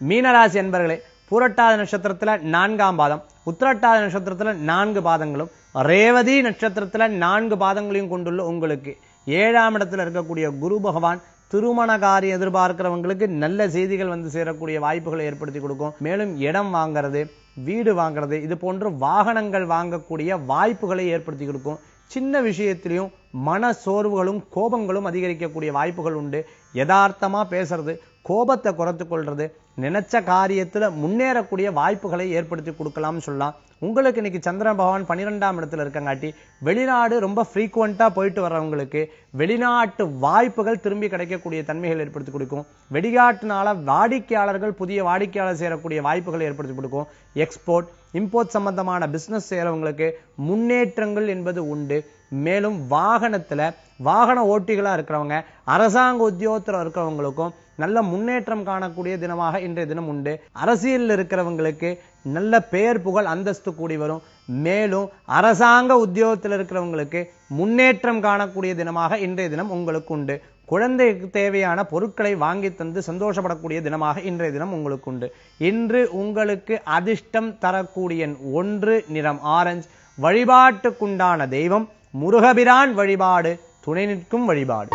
மீனராசி அன்பர்களே, பூரட்டாதி நட்சத்திரத்துல 4ஆம் பாதம், உத்திரட்டாதி நட்சத்திரத்துல 4 பாதங்களும், ரேவதி நட்சத்திரத்துல 4 பாதங்களையும் கொண்டுள்ள உங்களுக்கு 7ஆம் இடத்துல இருக்கக்கூடிய குரு பகவான் திருமண காரியம் எதிர்பார்க்கிறவங்களுக்கு நல்ல செய்திகள் வந்து சேரக்கூடிய வாய்ப்புகளை ஏற்படுத்தி கொடுக்கும். மேலும் இடம் வாங்கிறது, வீடு வாங்கிறது, இது போன்ற வாகனங்கள் வாங்கக்கூடிய வாய்ப்புகளை ஏற்படுத்தி கொடுக்கும். சின்ன விஷயத்திலையும் மன சோர்வுகளும் கோபங்களும் அதிகரிக்கக்கூடிய வாய்ப்புகள் உண்டு. யதார்த்தமா பேசுறது, கோபத்தை குறைத்து கொள்றது, நினைச்ச காரியத்துல முன்னேறக்கூடிய வாய்ப்புகளை ஏற்படுத்தி கொடுக்கலாம்னு சொல்லலாம். உங்களுக்கு இன்னைக்கு சந்திரன் பகவான் 12ஆம் இடத்துல இருக்கங்காட்டி வெளிநாடு ரொம்ப ஃப்ரீக்வெண்டா போயிட்டு வர்றவங்களுக்கு வெளிநாட்டு வாய்ப்புகள் திரும்பி கிடைக்கக்கூடிய தன்மைகள் ஏற்படுத்தி கொடுக்கும். வெளிநாட்டுனால வாடிக்கையாளர்கள் புதிய வாடிக்கையாளர் சேரக்கூடிய வாய்ப்புகளை ஏற்படுத்தி கொடுக்கும். எக்ஸ்போர்ட் இம்போர்ட் சம்பந்தமான பிசினஸ் செய்யறவங்களுக்கு முன்னேற்றங்கள் என்பது உண்டு. மேலும் வாகன ஓட்டிகளா இருக்கிறவங்க, அரசாங்க உத்தியோகத்தில் இருக்கிறவங்களுக்கும் நல்ல முன்னேற்றம் காணக்கூடிய தினமாக இன்றைய தினம் உண்டு. அரசியலில் இருக்கிறவங்களுக்கு நல்ல பெயர் புகழ் அந்தஸ்து கூடி வரும். மேலும் அரசாங்க உத்தியோகத்தில் இருக்கிறவங்களுக்கு முன்னேற்றம் காணக்கூடிய தினமாக இன்றைய தினம் உங்களுக்கு உண்டு. குழந்தைக்கு தேவையான பொருட்களை வாங்கி தந்து சந்தோஷப்படக்கூடிய தினமாக இன்றைய தினம் உங்களுக்கு உண்டு. இன்று உங்களுக்கு அதிர்ஷ்டம் தரக்கூடிய 1 நிறம் ஆரஞ்சு. வழிபாட்டுக்குண்டான தெய்வம் முருகபிரான் வழிபாடு, துணை நிற்கும் வழிபாடு.